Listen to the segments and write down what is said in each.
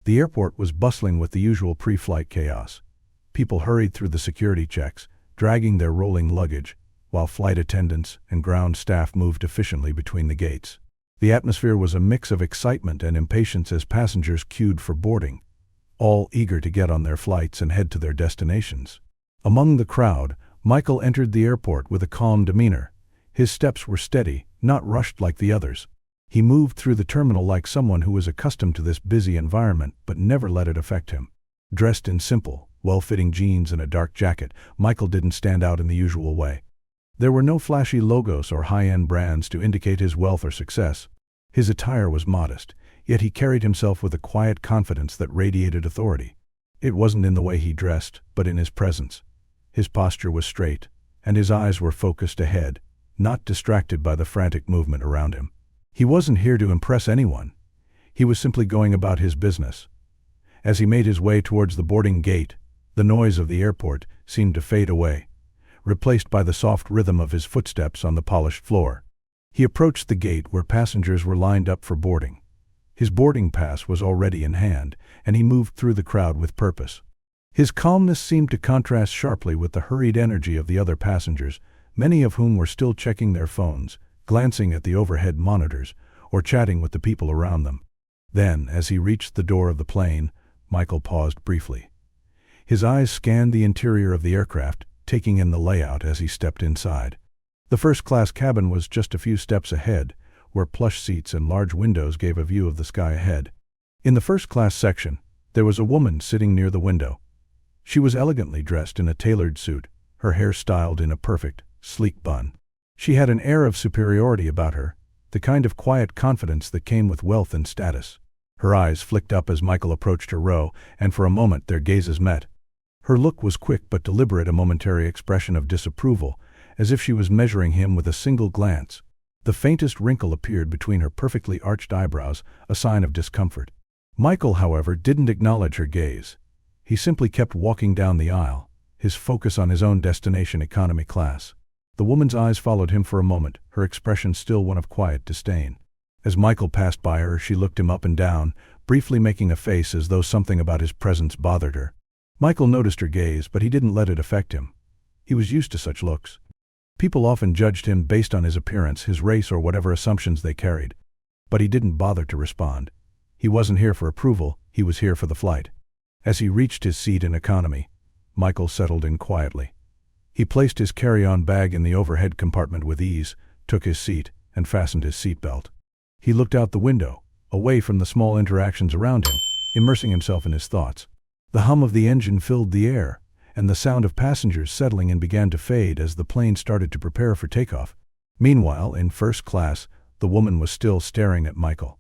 The airport was bustling with the usual pre-flight chaos. People hurried through the security checks, dragging their rolling luggage, while flight attendants and ground staff moved efficiently between the gates. The atmosphere was a mix of excitement and impatience as passengers queued for boarding, all eager to get on their flights and head to their destinations. Among the crowd, Michael entered the airport with a calm demeanor. His steps were steady, not rushed like the others. He moved through the terminal like someone who was accustomed to this busy environment but never let it affect him. Dressed in simple, well-fitting jeans and a dark jacket, Michael didn't stand out in the usual way. There were no flashy logos or high-end brands to indicate his wealth or success. His attire was modest, yet he carried himself with a quiet confidence that radiated authority. It wasn't in the way he dressed, but in his presence. His posture was straight, and his eyes were focused ahead, not distracted by the frantic movement around him. He wasn't here to impress anyone. He was simply going about his business. As he made his way towards the boarding gate, the noise of the airport seemed to fade away, replaced by the soft rhythm of his footsteps on the polished floor. He approached the gate where passengers were lined up for boarding. His boarding pass was already in hand, and he moved through the crowd with purpose. His calmness seemed to contrast sharply with the hurried energy of the other passengers, many of whom were still checking their phones, glancing at the overhead monitors, or chatting with the people around them. Then, as he reached the door of the plane, Michael paused briefly. His eyes scanned the interior of the aircraft, taking in the layout as he stepped inside. The first-class cabin was just a few steps ahead, where plush seats and large windows gave a view of the sky ahead. In the first-class section, there was a woman sitting near the window. She was elegantly dressed in a tailored suit, her hair styled in a perfect, sleek bun. She had an air of superiority about her, the kind of quiet confidence that came with wealth and status. Her eyes flicked up as Michael approached her row, and for a moment their gazes met. Her look was quick but deliberate, a momentary expression of disapproval, as if she was measuring him with a single glance. The faintest wrinkle appeared between her perfectly arched eyebrows, a sign of discomfort. Michael, however, didn't acknowledge her gaze. He simply kept walking down the aisle, his focus on his own destination, economy class. The woman's eyes followed him for a moment, her expression still one of quiet disdain. As Michael passed by her, she looked him up and down, briefly making a face as though something about his presence bothered her. Michael noticed her gaze, but he didn't let it affect him. He was used to such looks. People often judged him based on his appearance, his race, or whatever assumptions they carried. But he didn't bother to respond. He wasn't here for approval, he was here for the flight. As he reached his seat in economy, Michael settled in quietly. He placed his carry-on bag in the overhead compartment with ease, took his seat, and fastened his seatbelt. He looked out the window, away from the small interactions around him, immersing himself in his thoughts. The hum of the engine filled the air, and the sound of passengers settling in began to fade as the plane started to prepare for takeoff. Meanwhile, in first class, the woman was still staring at Michael.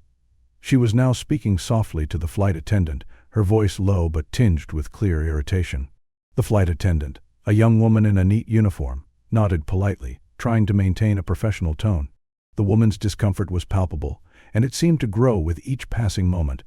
She was now speaking softly to the flight attendant, her voice low but tinged with clear irritation. The flight attendant, a young woman in a neat uniform, nodded politely, trying to maintain a professional tone. The woman's discomfort was palpable, and it seemed to grow with each passing moment.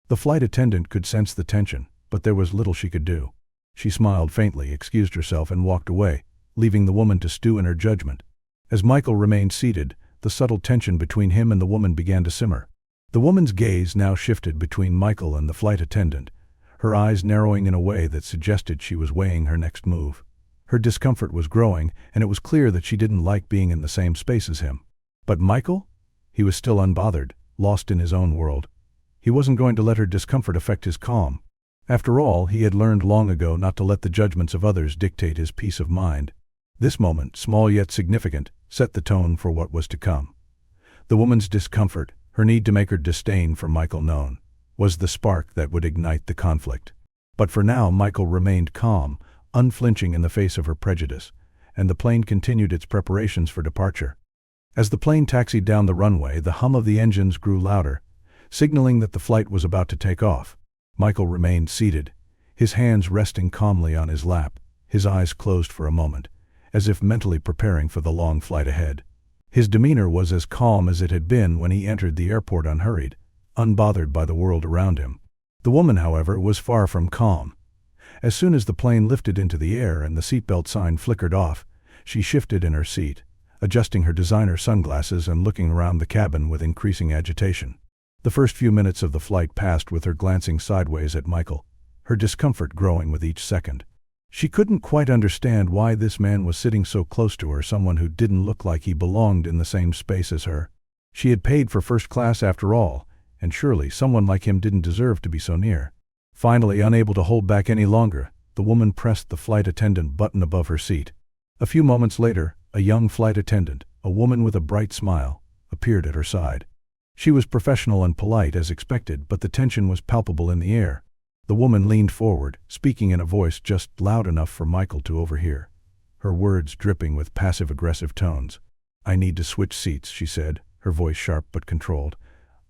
The flight attendant could sense the tension, but there was little she could do. She smiled faintly, excused herself, and walked away, leaving the woman to stew in her judgment. As Michael remained seated, the subtle tension between him and the woman began to simmer. The woman's gaze now shifted between Michael and the flight attendant, her eyes narrowing in a way that suggested she was weighing her next move. Her discomfort was growing, and it was clear that she didn't like being in the same space as him. But Michael? He was still unbothered, lost in his own world. He wasn't going to let her discomfort affect his calm. After all, he had learned long ago not to let the judgments of others dictate his peace of mind. This moment, small yet significant, set the tone for what was to come. The woman's discomfort, her need to make her disdain for Michael known, was the spark that would ignite the conflict. But for now, Michael remained calm, unflinching in the face of her prejudice, and the plane continued its preparations for departure. As the plane taxied down the runway, the hum of the engines grew louder, signaling that the flight was about to take off. Michael remained seated, his hands resting calmly on his lap, his eyes closed for a moment, as if mentally preparing for the long flight ahead. His demeanor was as calm as it had been when he entered the airport unhurried, unbothered by the world around him. The woman, however, was far from calm. As soon as the plane lifted into the air and the seatbelt sign flickered off, she shifted in her seat, adjusting her designer sunglasses and looking around the cabin with increasing agitation. The first few minutes of the flight passed with her glancing sideways at Michael, her discomfort growing with each second. She couldn't quite understand why this man was sitting so close to her, someone who didn't look like he belonged in the same space as her. She had paid for first class after all, and surely someone like him didn't deserve to be so near. Finally, unable to hold back any longer, the woman pressed the flight attendant button above her seat. A few moments later, a young flight attendant, a woman with a bright smile, appeared at her side. She was professional and polite as expected, but the tension was palpable in the air. The woman leaned forward, speaking in a voice just loud enough for Michael to overhear, her words dripping with passive-aggressive tones. "I need to switch seats," she said, her voice sharp but controlled.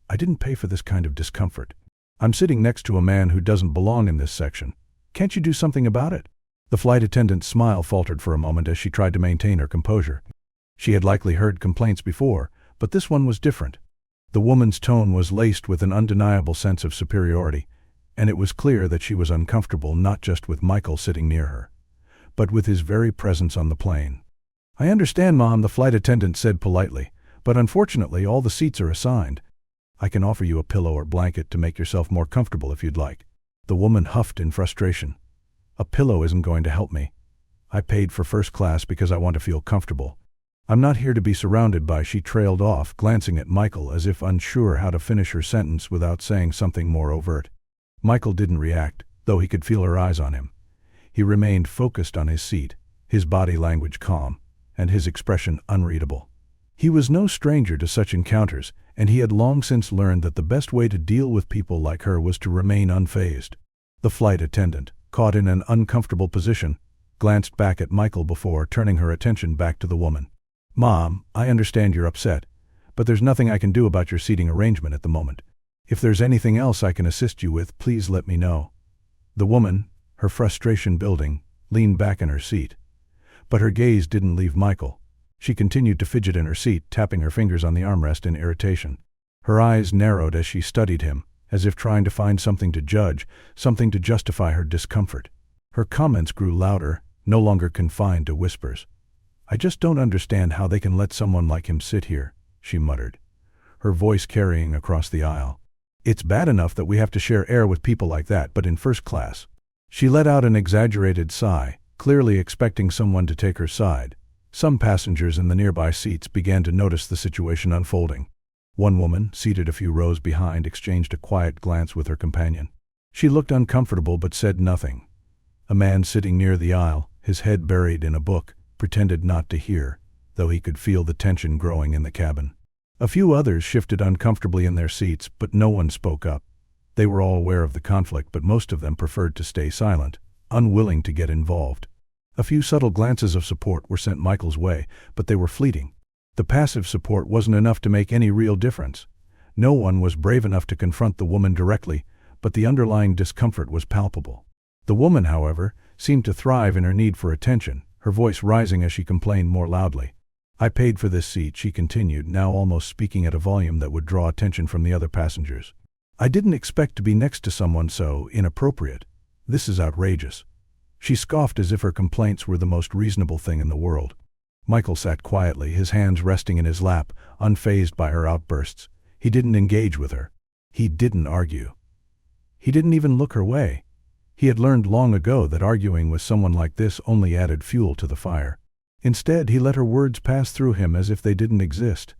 "I didn't pay for this kind of discomfort. I'm sitting next to a man who doesn't belong in this section. Can't you do something about it?" The flight attendant's smile faltered for a moment as she tried to maintain her composure. She had likely heard complaints before, but this one was different. The woman's tone was laced with an undeniable sense of superiority, and it was clear that she was uncomfortable not just with Michael sitting near her, but with his very presence on the plane. "I understand, Mom," the flight attendant said politely, "but unfortunately all the seats are assigned. I can offer you a pillow or blanket to make yourself more comfortable if you'd like." The woman huffed in frustration. "A pillow isn't going to help me. I paid for first class because I want to feel comfortable. I'm not here to be surrounded by—" She trailed off, glancing at Michael as if unsure how to finish her sentence without saying something more overt. Michael didn't react, though he could feel her eyes on him. He remained focused on his seat, his body language calm, and his expression unreadable. He was no stranger to such encounters, and he had long since learned that the best way to deal with people like her was to remain unfazed. The flight attendant, caught in an uncomfortable position, glanced back at Michael before turning her attention back to the woman. "Mom, I understand you're upset, but there's nothing I can do about your seating arrangement at the moment. If there's anything else I can assist you with, please let me know." The woman, her frustration building, leaned back in her seat. But her gaze didn't leave Michael. She continued to fidget in her seat, tapping her fingers on the armrest in irritation. Her eyes narrowed as she studied him, as if trying to find something to judge, something to justify her discomfort. Her comments grew louder, no longer confined to whispers. "I just don't understand how they can let someone like him sit here," she muttered, her voice carrying across the aisle. "It's bad enough that we have to share air with people like that, but in first class." She let out an exaggerated sigh, clearly expecting someone to take her side. Some passengers in the nearby seats began to notice the situation unfolding. One woman, seated a few rows behind, exchanged a quiet glance with her companion. She looked uncomfortable but said nothing. A man sitting near the aisle, his head buried in a book, pretended not to hear, though he could feel the tension growing in the cabin. A few others shifted uncomfortably in their seats, but no one spoke up. They were all aware of the conflict, but most of them preferred to stay silent, unwilling to get involved. A few subtle glances of support were sent Michael's way, but they were fleeting. The passive support wasn't enough to make any real difference. No one was brave enough to confront the woman directly, but the underlying discomfort was palpable. The woman, however, seemed to thrive in her need for attention, her voice rising as she complained more loudly. "I paid for this seat," she continued, now almost speaking at a volume that would draw attention from the other passengers. "I didn't expect to be next to someone so inappropriate. This is outrageous." She scoffed as if her complaints were the most reasonable thing in the world. Michael sat quietly, his hands resting in his lap, unfazed by her outbursts. He didn't engage with her. He didn't argue. He didn't even look her way. He had learned long ago that arguing with someone like this only added fuel to the fire. Instead, he let her words pass through him as if they didn't exist.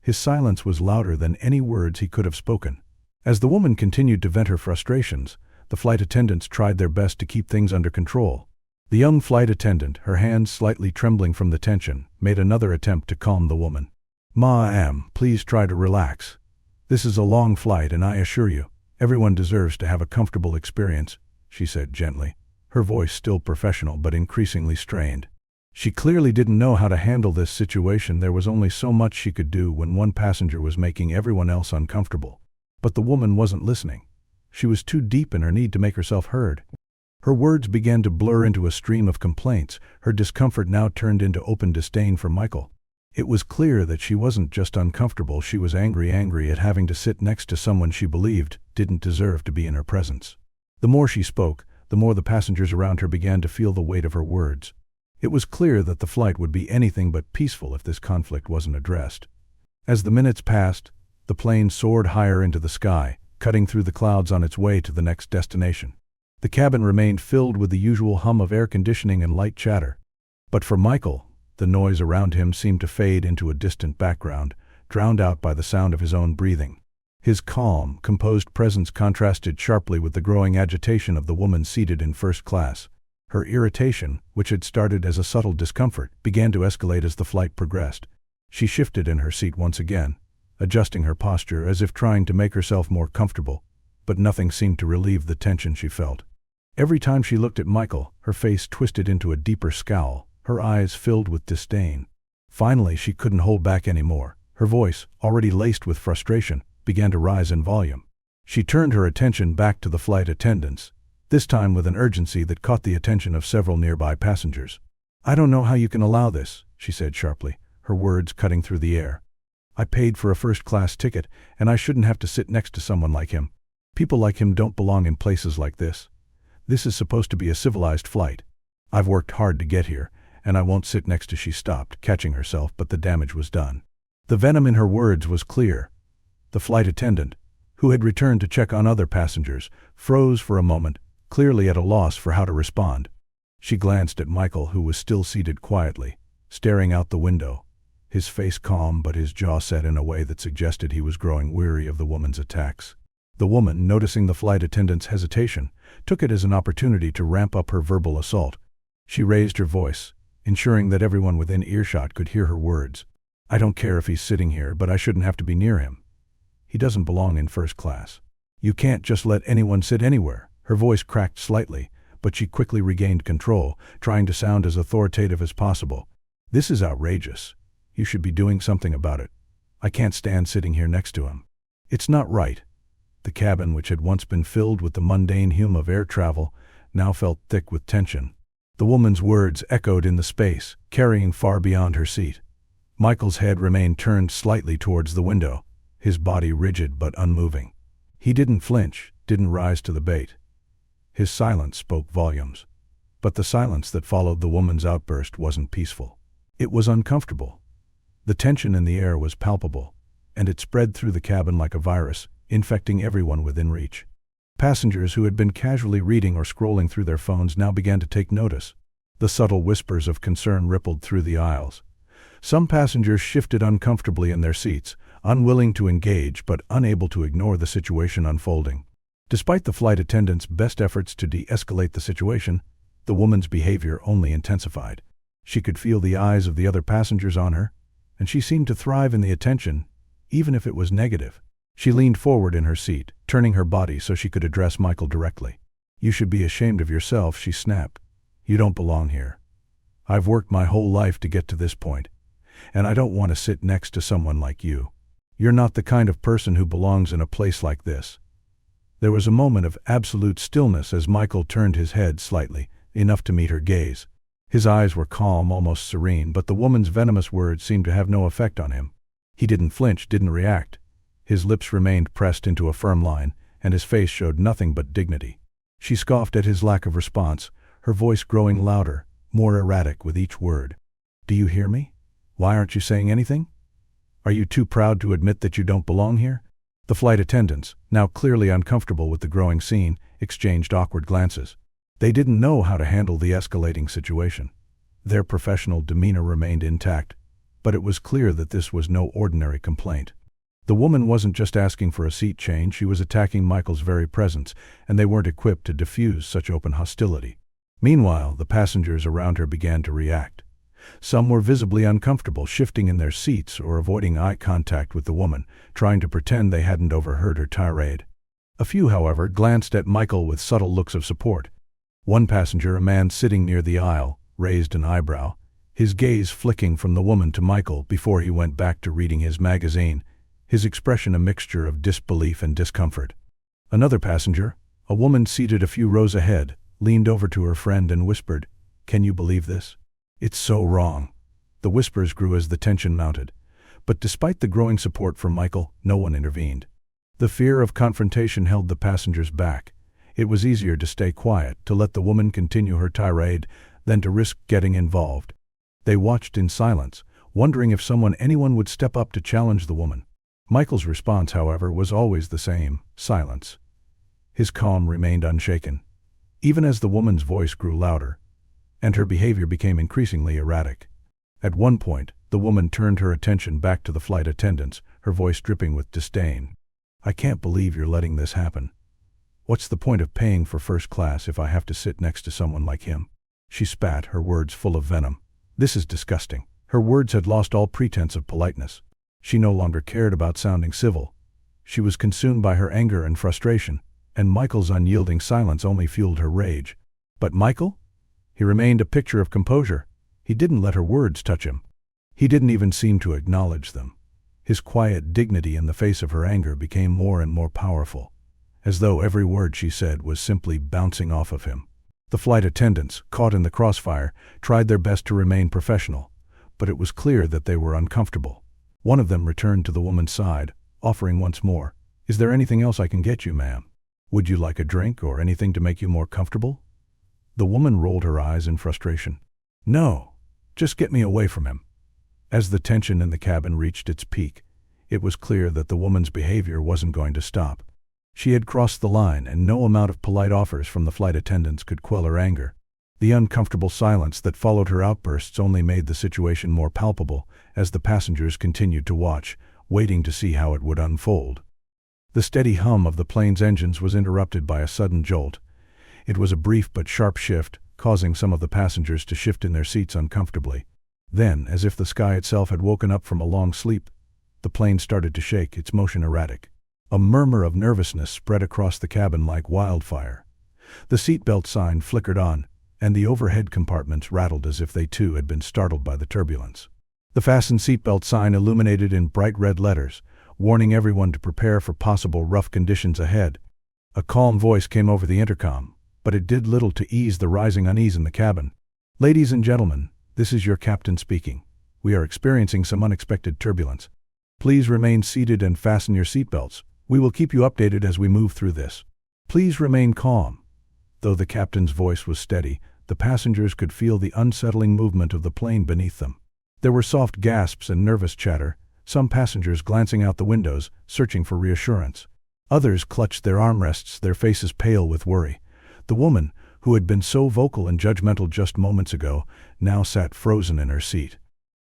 His silence was louder than any words he could have spoken. As the woman continued to vent her frustrations, the flight attendants tried their best to keep things under control. The young flight attendant, her hands slightly trembling from the tension, made another attempt to calm the woman. "Ma'am, please try to relax. This is a long flight, and I assure you, everyone deserves to have a comfortable experience," she said gently, her voice still professional but increasingly strained. She clearly didn't know how to handle this situation. There was only so much she could do when one passenger was making everyone else uncomfortable. But the woman wasn't listening. She was too deep in her need to make herself heard. Her words began to blur into a stream of complaints, her discomfort now turned into open disdain for Michael. It was clear that she wasn't just uncomfortable, she was angry at having to sit next to someone she believed didn't deserve to be in her presence. The more she spoke, the more the passengers around her began to feel the weight of her words. It was clear that the flight would be anything but peaceful if this conflict wasn't addressed. As the minutes passed, The plane soared higher into the sky, cutting through the clouds on its way to the next destination. The cabin remained filled with the usual hum of air conditioning and light chatter. But for Michael, the noise around him seemed to fade into a distant background, drowned out by the sound of his own breathing. His calm, composed presence contrasted sharply with the growing agitation of the woman seated in first class. Her irritation, which had started as a subtle discomfort, began to escalate as the flight progressed. She shifted in her seat once again, adjusting her posture as if trying to make herself more comfortable, but nothing seemed to relieve the tension she felt. Every time she looked at Michael, her face twisted into a deeper scowl, her eyes filled with disdain. Finally, she couldn't hold back anymore. Her voice, already laced with frustration, began to rise in volume. She turned her attention back to the flight attendants, this time with an urgency that caught the attention of several nearby passengers. "I don't know how you can allow this," she said sharply, her words cutting through the air. "I paid for a first-class ticket, and I shouldn't have to sit next to someone like him. People like him don't belong in places like this. This is supposed to be a civilized flight. I've worked hard to get here, and I won't sit next to..." She stopped, catching herself, but the damage was done. The venom in her words was clear. The flight attendant, who had returned to check on other passengers, froze for a moment, clearly at a loss for how to respond. She glanced at Michael, who was still seated quietly, staring out the window, his face calm but his jaw set in a way that suggested he was growing weary of the woman's attacks. The woman, noticing the flight attendant's hesitation, took it as an opportunity to ramp up her verbal assault. She raised her voice, ensuring that everyone within earshot could hear her words. "I don't care if he's sitting here, but I shouldn't have to be near him. He doesn't belong in first class. You can't just let anyone sit anywhere." Her voice cracked slightly, but she quickly regained control, trying to sound as authoritative as possible. "This is outrageous. You should be doing something about it. I can't stand sitting here next to him. It's not right." The cabin, which had once been filled with the mundane hum of air travel, now felt thick with tension. The woman's words echoed in the space, carrying far beyond her seat. Michael's head remained turned slightly towards the window, his body rigid but unmoving. He didn't flinch, didn't rise to the bait. His silence spoke volumes. But the silence that followed the woman's outburst wasn't peaceful. It was uncomfortable. The tension in the air was palpable, and it spread through the cabin like a virus, infecting everyone within reach. Passengers who had been casually reading or scrolling through their phones now began to take notice. The subtle whispers of concern rippled through the aisles. Some passengers shifted uncomfortably in their seats, unwilling to engage but unable to ignore the situation unfolding. Despite the flight attendant's best efforts to de-escalate the situation, the woman's behavior only intensified. She could feel the eyes of the other passengers on her, and she seemed to thrive in the attention, even if it was negative. She leaned forward in her seat, turning her body so she could address Michael directly. "You should be ashamed of yourself," she snapped. "You don't belong here. I've worked my whole life to get to this point, and I don't want to sit next to someone like you. You're not the kind of person who belongs in a place like this." There was a moment of absolute stillness as Michael turned his head slightly, enough to meet her gaze. His eyes were calm, almost serene, but the woman's venomous words seemed to have no effect on him. He didn't flinch, didn't react. His lips remained pressed into a firm line, and his face showed nothing but dignity. She scoffed at his lack of response, her voice growing louder, more erratic with each word. "Do you hear me? Why aren't you saying anything? Are you too proud to admit that you don't belong here?" The flight attendants, now clearly uncomfortable with the growing scene, exchanged awkward glances. They didn't know how to handle the escalating situation. Their professional demeanor remained intact, but it was clear that this was no ordinary complaint. The woman wasn't just asking for a seat change, she was attacking Michael's very presence, and they weren't equipped to diffuse such open hostility. Meanwhile, the passengers around her began to react. Some were visibly uncomfortable, shifting in their seats or avoiding eye contact with the woman, trying to pretend they hadn't overheard her tirade. A few, however, glanced at Michael with subtle looks of support. One passenger, a man sitting near the aisle, raised an eyebrow, his gaze flicking from the woman to Michael before he went back to reading his magazine, his expression a mixture of disbelief and discomfort. Another passenger, a woman seated a few rows ahead, leaned over to her friend and whispered, "Can you believe this? It's so wrong." The whispers grew as the tension mounted, but despite the growing support from Michael, no one intervened. The fear of confrontation held the passengers back. It was easier to stay quiet, to let the woman continue her tirade, than to risk getting involved. They watched in silence, wondering if anyone would step up to challenge the woman. Michael's response, however, was always the same: silence. His calm remained unshaken, even as the woman's voice grew louder, and her behavior became increasingly erratic. At one point, the woman turned her attention back to the flight attendants, her voice dripping with disdain. "I can't believe you're letting this happen. What's the point of paying for first class if I have to sit next to someone like him?" She spat, her words full of venom. "This is disgusting." Her words had lost all pretense of politeness. She no longer cared about sounding civil. She was consumed by her anger and frustration, and Michael's unyielding silence only fueled her rage. But Michael? He remained a picture of composure. He didn't let her words touch him. He didn't even seem to acknowledge them. His quiet dignity in the face of her anger became more and more powerful, as though every word she said was simply bouncing off of him. The flight attendants, caught in the crossfire, tried their best to remain professional, but it was clear that they were uncomfortable. One of them returned to the woman's side, offering once more, "Is there anything else I can get you, ma'am? Would you like a drink or anything to make you more comfortable?" The woman rolled her eyes in frustration. "No, just get me away from him." As the tension in the cabin reached its peak, it was clear that the woman's behavior wasn't going to stop. She had crossed the line, and no amount of polite offers from the flight attendants could quell her anger. The uncomfortable silence that followed her outbursts only made the situation more palpable as the passengers continued to watch, waiting to see how it would unfold. The steady hum of the plane's engines was interrupted by a sudden jolt. It was a brief but sharp shift, causing some of the passengers to shift in their seats uncomfortably. Then, as if the sky itself had woken up from a long sleep, the plane started to shake, its motion erratic. A murmur of nervousness spread across the cabin like wildfire. The seatbelt sign flickered on, and the overhead compartments rattled as if they too had been startled by the turbulence. The fasten seatbelt sign illuminated in bright red letters, warning everyone to prepare for possible rough conditions ahead. A calm voice came over the intercom, but it did little to ease the rising unease in the cabin. "Ladies and gentlemen, this is your captain speaking. We are experiencing some unexpected turbulence. Please remain seated and fasten your seatbelts. We will keep you updated as we move through this. Please remain calm." Though the captain's voice was steady, the passengers could feel the unsettling movement of the plane beneath them. There were soft gasps and nervous chatter, some passengers glancing out the windows, searching for reassurance. Others clutched their armrests, their faces pale with worry. The woman, who had been so vocal and judgmental just moments ago, now sat frozen in her seat.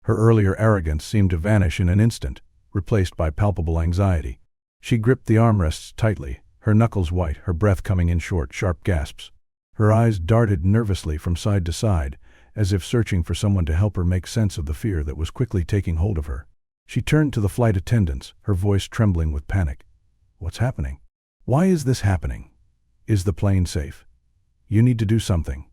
Her earlier arrogance seemed to vanish in an instant, replaced by palpable anxiety. She gripped the armrests tightly, her knuckles white, her breath coming in short, sharp gasps. Her eyes darted nervously from side to side, as if searching for someone to help her make sense of the fear that was quickly taking hold of her. She turned to the flight attendants, her voice trembling with panic. "What's happening? Why is this happening? Is the plane safe? You need to do something."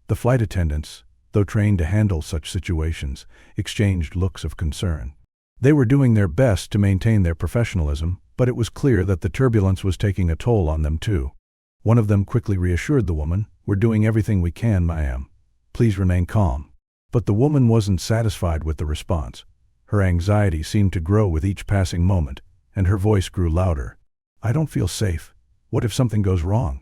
The flight attendants, though trained to handle such situations, exchanged looks of concern. They were doing their best to maintain their professionalism, but it was clear that the turbulence was taking a toll on them too. One of them quickly reassured the woman, "We're doing everything we can, ma'am. Please remain calm." But the woman wasn't satisfied with the response. Her anxiety seemed to grow with each passing moment, and her voice grew louder. "I don't feel safe. What if something goes wrong?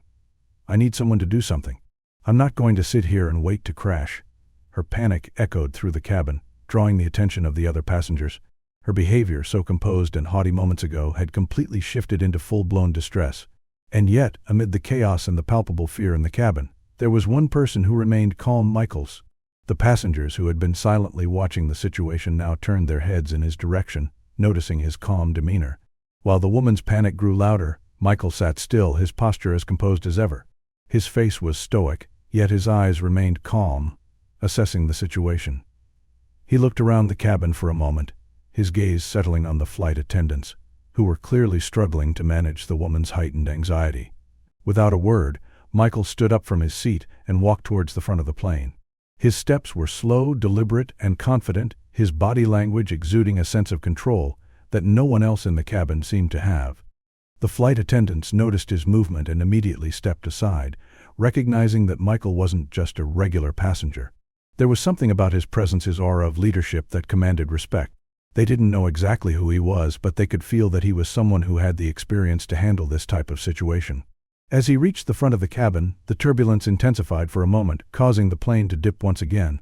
I need someone to do something. I'm not going to sit here and wait to crash." Her panic echoed through the cabin, drawing the attention of the other passengers. Her behavior, so composed and haughty moments ago, had completely shifted into full-blown distress. And yet, amid the chaos and the palpable fear in the cabin, there was one person who remained calm: Michael's. The passengers who had been silently watching the situation now turned their heads in his direction, noticing his calm demeanor. While the woman's panic grew louder, Michael sat still, his posture as composed as ever. His face was stoic, yet his eyes remained calm, assessing the situation. He looked around the cabin for a moment, his gaze settling on the flight attendants, who were clearly struggling to manage the woman's heightened anxiety. Without a word, Michael stood up from his seat and walked towards the front of the plane. His steps were slow, deliberate, and confident, his body language exuding a sense of control that no one else in the cabin seemed to have. The flight attendants noticed his movement and immediately stepped aside, recognizing that Michael wasn't just a regular passenger. There was something about his presence, his aura of leadership, that commanded respect. They didn't know exactly who he was, but they could feel that he was someone who had the experience to handle this type of situation. As he reached the front of the cabin, the turbulence intensified for a moment, causing the plane to dip once again.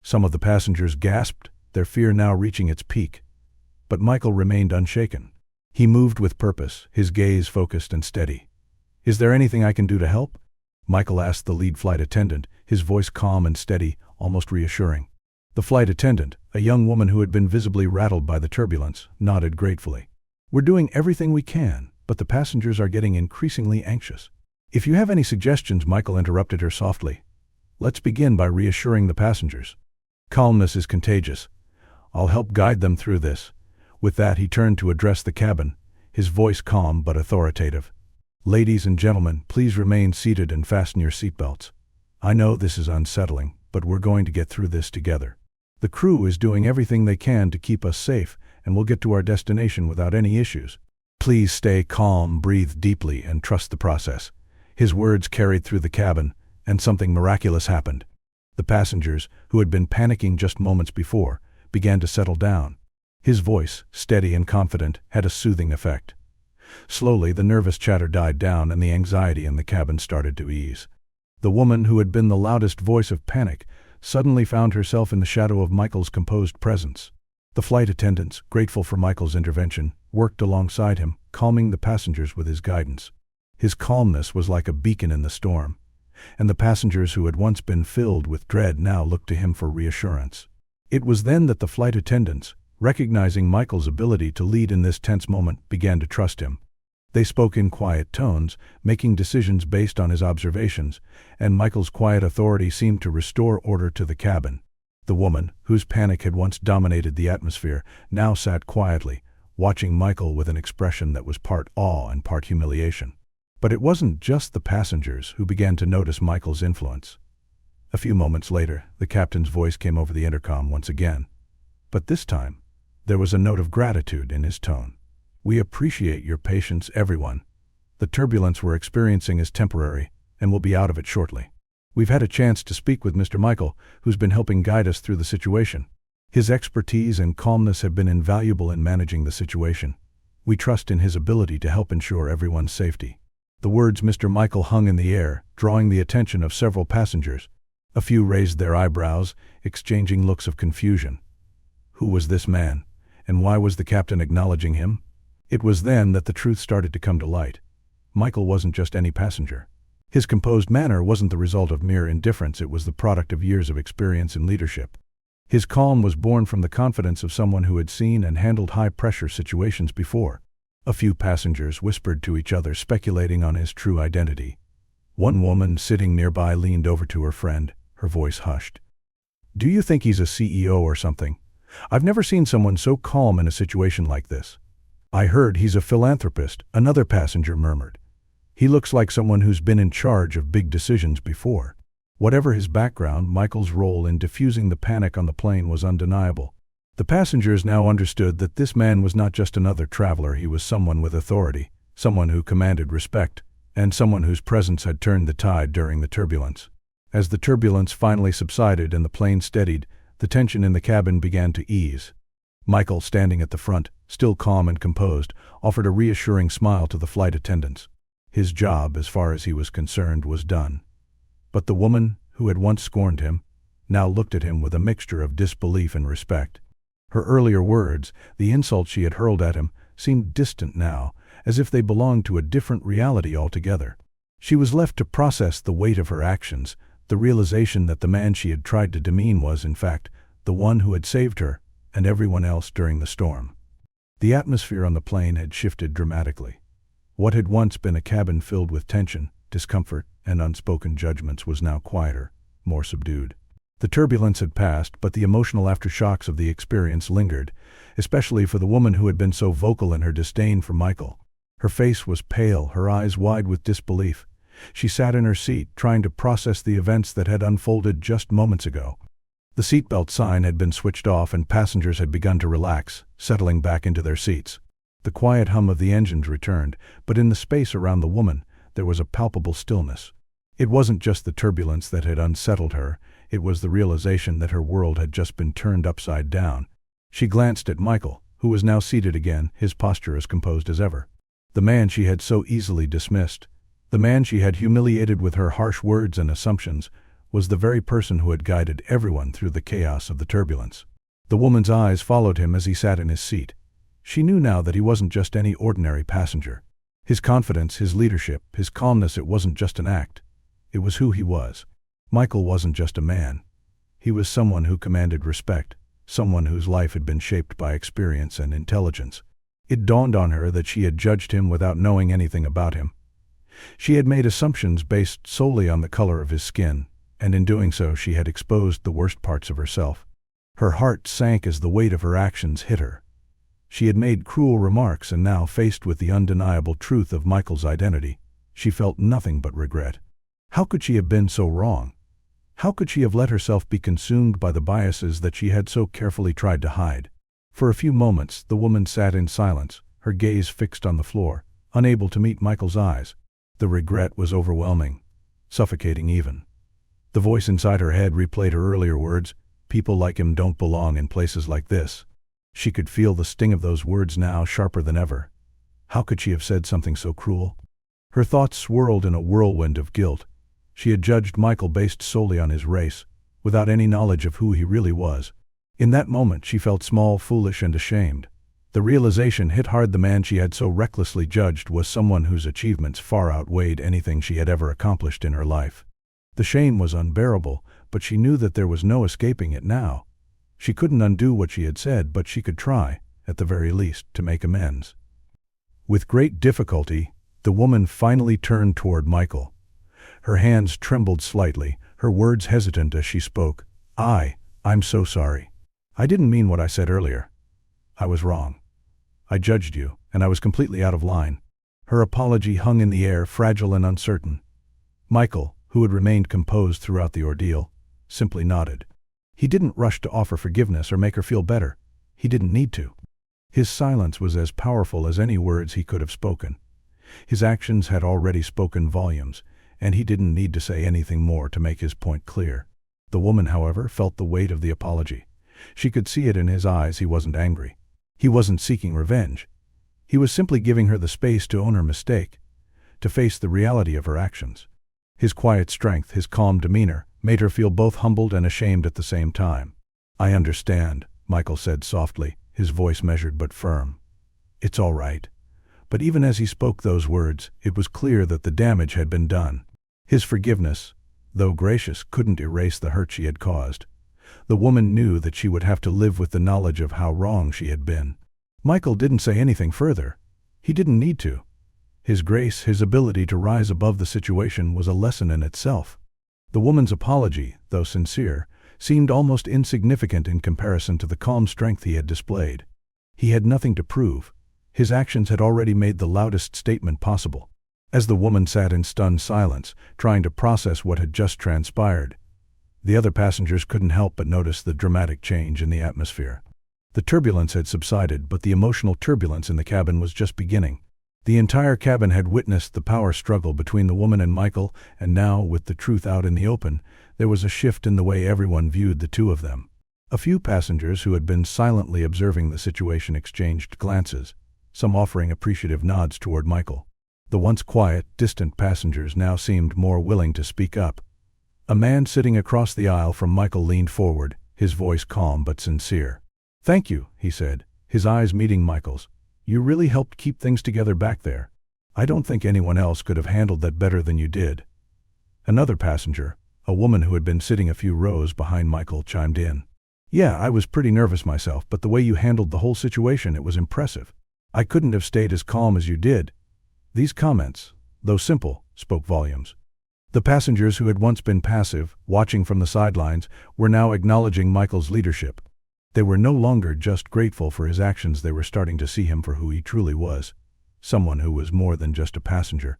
Some of the passengers gasped, their fear now reaching its peak. But Michael remained unshaken. He moved with purpose, his gaze focused and steady. "Is there anything I can do to help?" Michael asked the lead flight attendant, his voice calm and steady, almost reassuring. The flight attendant, a young woman who had been visibly rattled by the turbulence, nodded gratefully. "We're doing everything we can, but the passengers are getting increasingly anxious." "If you have any suggestions," Michael interrupted her softly. "Let's begin by reassuring the passengers. Calmness is contagious. I'll help guide them through this." With that, he turned to address the cabin, his voice calm but authoritative. "Ladies and gentlemen, please remain seated and fasten your seatbelts. I know this is unsettling, but we're going to get through this together. The crew is doing everything they can to keep us safe, and we'll get to our destination without any issues. Please stay calm, breathe deeply, and trust the process." His words carried through the cabin, and something miraculous happened. The passengers, who had been panicking just moments before, began to settle down. His voice, steady and confident, had a soothing effect. Slowly, the nervous chatter died down and the anxiety in the cabin started to ease. The woman, who had been the loudest voice of panic, suddenly found herself in the shadow of Michael's composed presence. The flight attendants, grateful for Michael's intervention, worked alongside him, calming the passengers with his guidance. His calmness was like a beacon in the storm, and the passengers who had once been filled with dread now looked to him for reassurance. It was then that the flight attendants, recognizing Michael's ability to lead in this tense moment, began to trust him. They spoke in quiet tones, making decisions based on his observations, and Michael's quiet authority seemed to restore order to the cabin. The woman, whose panic had once dominated the atmosphere, now sat quietly, watching Michael with an expression that was part awe and part humiliation. But it wasn't just the passengers who began to notice Michael's influence. A few moments later, the captain's voice came over the intercom once again. But this time, there was a note of gratitude in his tone. "We appreciate your patience, everyone. The turbulence we're experiencing is temporary, and we'll be out of it shortly. We've had a chance to speak with Mr. Michael, who's been helping guide us through the situation. His expertise and calmness have been invaluable in managing the situation. We trust in his ability to help ensure everyone's safety." The words Mr. Michael hung in the air, drawing the attention of several passengers. A few raised their eyebrows, exchanging looks of confusion. Who was this man, and why was the captain acknowledging him? It was then that the truth started to come to light. Michael wasn't just any passenger. His composed manner wasn't the result of mere indifference, it was the product of years of experience in leadership. His calm was born from the confidence of someone who had seen and handled high-pressure situations before. A few passengers whispered to each other, speculating on his true identity. One woman sitting nearby leaned over to her friend, her voice hushed. "Do you think he's a CEO or something? I've never seen someone so calm in a situation like this." "I heard he's a philanthropist," another passenger murmured. "He looks like someone who's been in charge of big decisions before." Whatever his background, Michael's role in diffusing the panic on the plane was undeniable. The passengers now understood that this man was not just another traveler, he was someone with authority, someone who commanded respect, and someone whose presence had turned the tide during the turbulence. As the turbulence finally subsided and the plane steadied, the tension in the cabin began to ease. Michael, standing at the front, still calm and composed, offered a reassuring smile to the flight attendants. His job, as far as he was concerned, was done. But the woman, who had once scorned him, now looked at him with a mixture of disbelief and respect. Her earlier words, the insults she had hurled at him, seemed distant now, as if they belonged to a different reality altogether. She was left to process the weight of her actions, the realization that the man she had tried to demean was, in fact, the one who had saved her and everyone else during the storm. The atmosphere on the plane had shifted dramatically. What had once been a cabin filled with tension, discomfort, and unspoken judgments was now quieter, more subdued. The turbulence had passed, but the emotional aftershocks of the experience lingered, especially for the woman who had been so vocal in her disdain for Michael. Her face was pale, her eyes wide with disbelief. She sat in her seat, trying to process the events that had unfolded just moments ago. The seatbelt sign had been switched off and passengers had begun to relax, settling back into their seats. The quiet hum of the engines returned, but in the space around the woman, there was a palpable stillness. It wasn't just the turbulence that had unsettled her, it was the realization that her world had just been turned upside down. She glanced at Michael, who was now seated again, his posture as composed as ever. The man she had so easily dismissed, the man she had humiliated with her harsh words and assumptions, was the very person who had guided everyone through the chaos of the turbulence. The woman's eyes followed him as he sat in his seat. She knew now that he wasn't just any ordinary passenger. His confidence, his leadership, his calmness, it wasn't just an act. It was who he was. Michael wasn't just a man. He was someone who commanded respect, someone whose life had been shaped by experience and intelligence. It dawned on her that she had judged him without knowing anything about him. She had made assumptions based solely on the color of his skin, and in doing so she had exposed the worst parts of herself. Her heart sank as the weight of her actions hit her. She had made cruel remarks, and now, faced with the undeniable truth of Michael's identity, she felt nothing but regret. How could she have been so wrong? How could she have let herself be consumed by the biases that she had so carefully tried to hide? For a few moments, the woman sat in silence, her gaze fixed on the floor, unable to meet Michael's eyes. The regret was overwhelming, suffocating even. The voice inside her head replayed her earlier words, "People like him don't belong in places like this." She could feel the sting of those words now, sharper than ever. How could she have said something so cruel? Her thoughts swirled in a whirlwind of guilt. She had judged Michael based solely on his race, without any knowledge of who he really was. In that moment she felt small, foolish, and ashamed. The realization hit hard. The man she had so recklessly judged was someone whose achievements far outweighed anything she had ever accomplished in her life. The shame was unbearable, but she knew that there was no escaping it now. She couldn't undo what she had said, but she could try, at the very least, to make amends. With great difficulty, the woman finally turned toward Michael. Her hands trembled slightly, her words hesitant as she spoke. I'm so sorry. I didn't mean what I said earlier. I was wrong. I judged you, and I was completely out of line." Her apology hung in the air, fragile and uncertain. Michael, who had remained composed throughout the ordeal, simply nodded. He didn't rush to offer forgiveness or make her feel better. He didn't need to. His silence was as powerful as any words he could have spoken. His actions had already spoken volumes, and he didn't need to say anything more to make his point clear. The woman, however, felt the weight of the apology. She could see it in his eyes. He wasn't angry. He wasn't seeking revenge. He was simply giving her the space to own her mistake, to face the reality of her actions. His quiet strength, his calm demeanor, made her feel both humbled and ashamed at the same time. "I understand," Michael said softly, his voice measured but firm. "It's all right." But even as he spoke those words, it was clear that the damage had been done. His forgiveness, though gracious, couldn't erase the hurt she had caused. The woman knew that she would have to live with the knowledge of how wrong she had been. Michael didn't say anything further. He didn't need to. His grace, his ability to rise above the situation, was a lesson in itself. The woman's apology, though sincere, seemed almost insignificant in comparison to the calm strength he had displayed. He had nothing to prove. His actions had already made the loudest statement possible. As the woman sat in stunned silence, trying to process what had just transpired, the other passengers couldn't help but notice the dramatic change in the atmosphere. The turbulence had subsided, but the emotional turbulence in the cabin was just beginning. The entire cabin had witnessed the power struggle between the woman and Michael, and now, with the truth out in the open, there was a shift in the way everyone viewed the two of them. A few passengers who had been silently observing the situation exchanged glances, some offering appreciative nods toward Michael. The once quiet, distant passengers now seemed more willing to speak up. A man sitting across the aisle from Michael leaned forward, his voice calm but sincere. "Thank you," he said, his eyes meeting Michael's. "You really helped keep things together back there. I don't think anyone else could have handled that better than you did." Another passenger, a woman who had been sitting a few rows behind Michael, chimed in. "Yeah, I was pretty nervous myself, but the way you handled the whole situation, it was impressive. I couldn't have stayed as calm as you did." These comments, though simple, spoke volumes. The passengers who had once been passive, watching from the sidelines, were now acknowledging Michael's leadership. They were no longer just grateful for his actions. They were starting to see him for who he truly was. Someone who was more than just a passenger,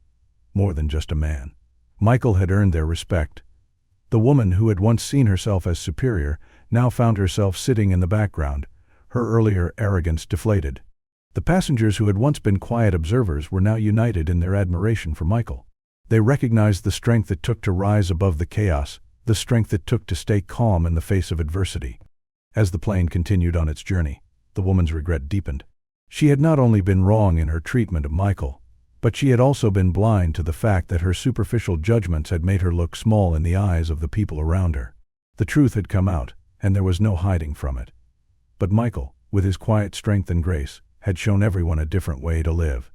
more than just a man. Michael had earned their respect. The woman who had once seen herself as superior now found herself sitting in the background, her earlier arrogance deflated. The passengers who had once been quiet observers were now united in their admiration for Michael. They recognized the strength it took to rise above the chaos, the strength it took to stay calm in the face of adversity. As the plane continued on its journey, the woman's regret deepened. She had not only been wrong in her treatment of Michael, but she had also been blind to the fact that her superficial judgments had made her look small in the eyes of the people around her. The truth had come out, and there was no hiding from it. But Michael, with his quiet strength and grace, had shown everyone a different way to live.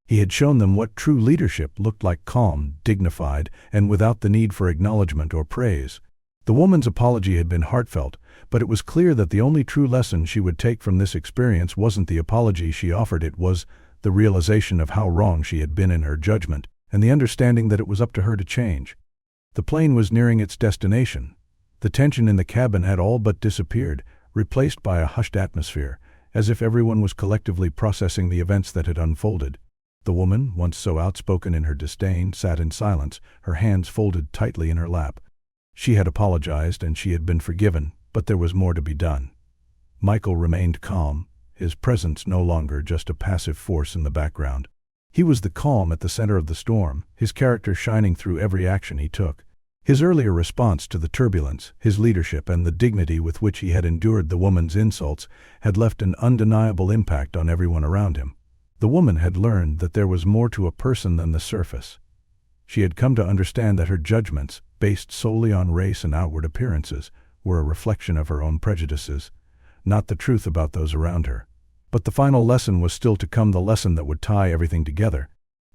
He had shown them what true leadership looked like: calm, dignified, and without the need for acknowledgement or praise. The woman's apology had been heartfelt, but it was clear that the only true lesson she would take from this experience wasn't the apology she offered. It was the realization of how wrong she had been in her judgment, and the understanding that it was up to her to change. The plane was nearing its destination. The tension in the cabin had all but disappeared, replaced by a hushed atmosphere, as if everyone was collectively processing the events that had unfolded. The woman, once so outspoken in her disdain, sat in silence, her hands folded tightly in her lap. She had apologized and she had been forgiven, but there was more to be done. Michael remained calm, his presence no longer just a passive force in the background. He was the calm at the center of the storm, his character shining through every action he took. His earlier response to the turbulence, his leadership, and the dignity with which he had endured the woman's insults had left an undeniable impact on everyone around him. The woman had learned that there was more to a person than the surface. She had come to understand that her judgments, based solely on race and outward appearances, were a reflection of her own prejudices, not the truth about those around her. But the final lesson was still to come, the lesson that would tie everything together.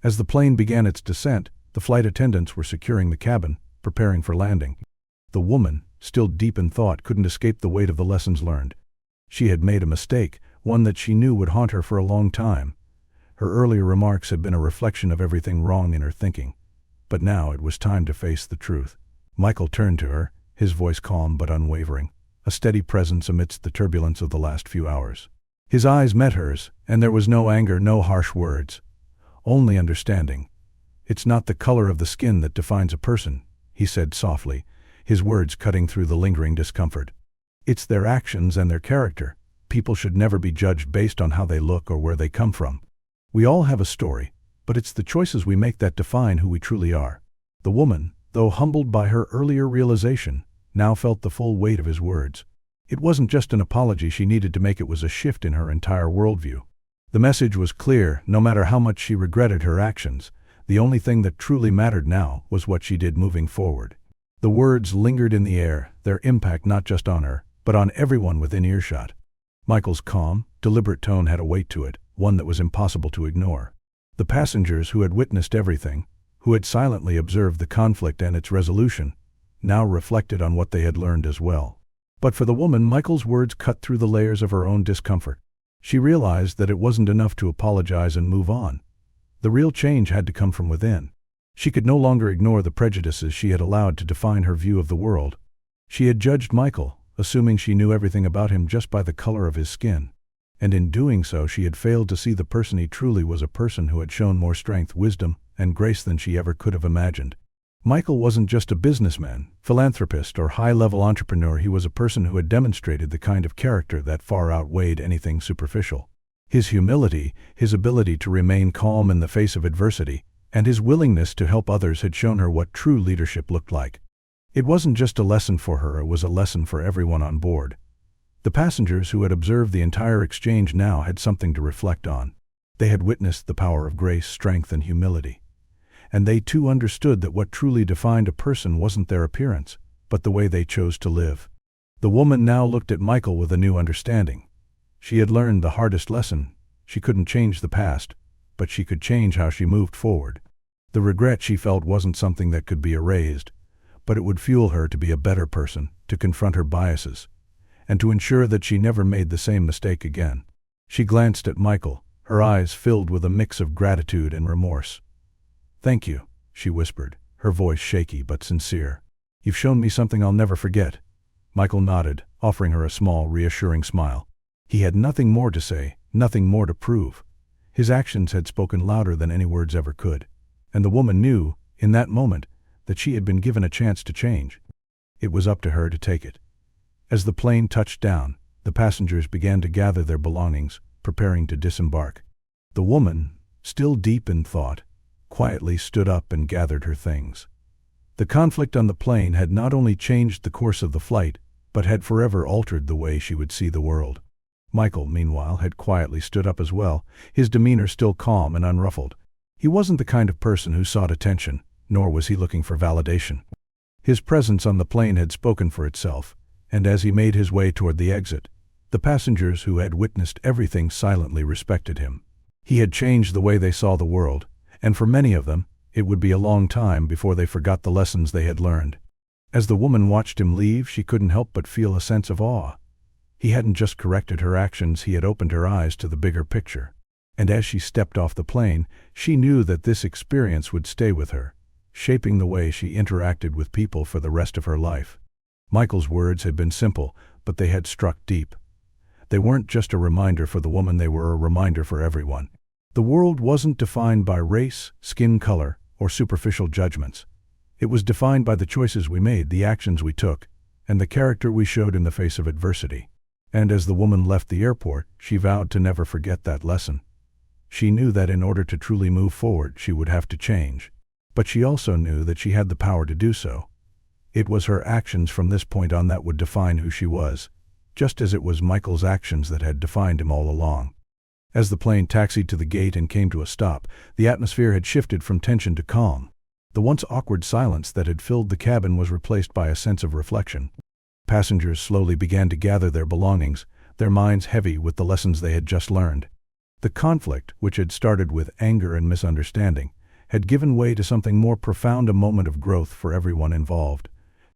As the plane began its descent, the flight attendants were securing the cabin, preparing for landing. The woman, still deep in thought, couldn't escape the weight of the lessons learned. She had made a mistake, one that she knew would haunt her for a long time. Her earlier remarks had been a reflection of everything wrong in her thinking. But now it was time to face the truth. Michael turned to her, his voice calm but unwavering, a steady presence amidst the turbulence of the last few hours. His eyes met hers, and there was no anger, no harsh words. Only understanding. "It's not the color of the skin that defines a person," he said softly, his words cutting through the lingering discomfort. "It's their actions and their character. People should never be judged based on how they look or where they come from. We all have a story, but it's the choices we make that define who we truly are." The woman, though humbled by her earlier realization, now felt the full weight of his words. It wasn't just an apology she needed to make, it was a shift in her entire worldview. The message was clear: no matter how much she regretted her actions, the only thing that truly mattered now was what she did moving forward. The words lingered in the air, their impact not just on her, but on everyone within earshot. Michael's calm, deliberate tone had a weight to it, one that was impossible to ignore. The passengers who had witnessed everything, who had silently observed the conflict and its resolution, now reflected on what they had learned as well. But for the woman, Michael's words cut through the layers of her own discomfort. She realized that it wasn't enough to apologize and move on. The real change had to come from within. She could no longer ignore the prejudices she had allowed to define her view of the world. She had judged Michael, assuming she knew everything about him just by the color of his skin. And in doing so, she had failed to see the person he truly was, a person who had shown more strength, wisdom, and grace than she ever could have imagined. Michael wasn't just a businessman, philanthropist, or high-level entrepreneur. He was a person who had demonstrated the kind of character that far outweighed anything superficial. His humility, his ability to remain calm in the face of adversity, and his willingness to help others had shown her what true leadership looked like. It wasn't just a lesson for her, it was a lesson for everyone on board. The passengers who had observed the entire exchange now had something to reflect on. They had witnessed the power of grace, strength, and humility. And they too understood that what truly defined a person wasn't their appearance, but the way they chose to live. The woman now looked at Michael with a new understanding. She had learned the hardest lesson. She couldn't change the past, but she could change how she moved forward. The regret she felt wasn't something that could be erased, but it would fuel her to be a better person, to confront her biases, and to ensure that she never made the same mistake again. She glanced at Michael, her eyes filled with a mix of gratitude and remorse. "Thank you," she whispered, her voice shaky but sincere. "You've shown me something I'll never forget." Michael nodded, offering her a small, reassuring smile. He had nothing more to say, nothing more to prove. His actions had spoken louder than any words ever could. And the woman knew, in that moment, that she had been given a chance to change. It was up to her to take it. As the plane touched down, the passengers began to gather their belongings, preparing to disembark. The woman, still deep in thought, quietly stood up and gathered her things. The conflict on the plane had not only changed the course of the flight, but had forever altered the way she would see the world. Michael, meanwhile, had quietly stood up as well, his demeanor still calm and unruffled. He wasn't the kind of person who sought attention, nor was he looking for validation. His presence on the plane had spoken for itself, and as he made his way toward the exit, The passengers who had witnessed everything silently respected him. He had changed the way they saw the world, and for many of them, it would be a long time before they forgot the lessons they had learned. As the woman watched him leave, she couldn't help but feel a sense of awe. He hadn't just corrected her actions, he had opened her eyes to the bigger picture. And as she stepped off the plane, she knew that this experience would stay with her, shaping the way she interacted with people for the rest of her life. Michael's words had been simple, but they had struck deep. They weren't just a reminder for the woman, they were a reminder for everyone. The world wasn't defined by race, skin color, or superficial judgments. It was defined by the choices we made, the actions we took, and the character we showed in the face of adversity. And as the woman left the airport, she vowed to never forget that lesson. She knew that in order to truly move forward, she would have to change. But she also knew that she had the power to do so. It was her actions from this point on that would define who she was, just as it was Michael's actions that had defined him all along. As the plane taxied to the gate and came to a stop, the atmosphere had shifted from tension to calm. The once awkward silence that had filled the cabin was replaced by a sense of reflection. Passengers slowly began to gather their belongings, their minds heavy with the lessons they had just learned. The conflict, which had started with anger and misunderstanding, had given way to something more profound, a moment of growth for everyone involved.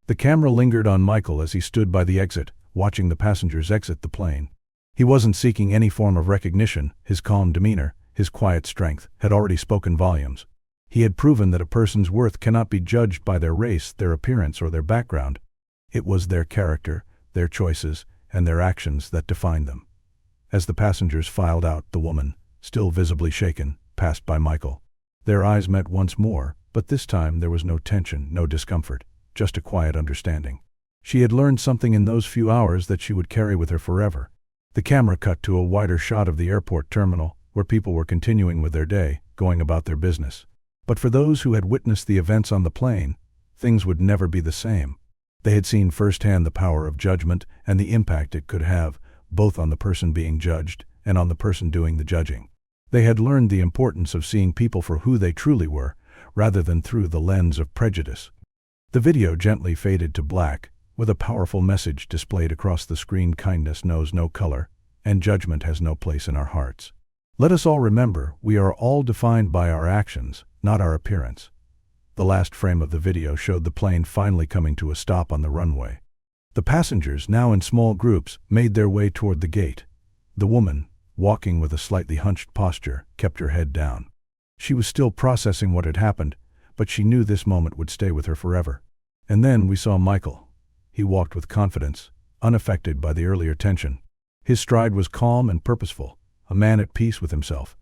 The camera lingered on Michael as he stood by the exit, watching the passengers exit the plane. He wasn't seeking any form of recognition. His calm demeanor, his quiet strength, had already spoken volumes. He had proven that a person's worth cannot be judged by their race, their appearance, or their background. It was their character, their choices, and their actions that defined them. As the passengers filed out, the woman, still visibly shaken, passed by Michael. Their eyes met once more, but this time there was no tension, no discomfort, just a quiet understanding. She had learned something in those few hours that she would carry with her forever. The camera cut to a wider shot of the airport terminal, where people were continuing with their day, going about their business. But for those who had witnessed the events on the plane, things would never be the same. They had seen firsthand the power of judgment and the impact it could have, both on the person being judged and on the person doing the judging. They had learned the importance of seeing people for who they truly were, rather than through the lens of prejudice. The video gently faded to black, with a powerful message displayed across the screen: kindness knows no color, and judgment has no place in our hearts. Let us all remember, we are all defined by our actions, not our appearance. The last frame of the video showed the plane finally coming to a stop on the runway. The passengers, now in small groups, made their way toward the gate. The woman, walking with a slightly hunched posture, kept her head down. She was still processing what had happened, but she knew this moment would stay with her forever. And then we saw Michael. He walked with confidence, unaffected by the earlier tension. His stride was calm and purposeful, a man at peace with himself.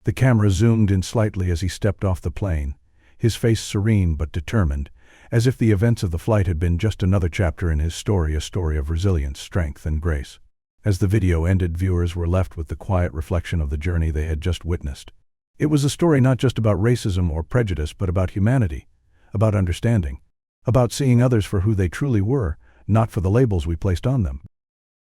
The camera zoomed in slightly as he stepped off the plane, his face serene but determined, as if the events of the flight had been just another chapter in his story, a story of resilience, strength, and grace. As the video ended, viewers were left with the quiet reflection of the journey they had just witnessed. It was a story not just about racism or prejudice, but about humanity, about understanding, about seeing others for who they truly were, not for the labels we placed on them.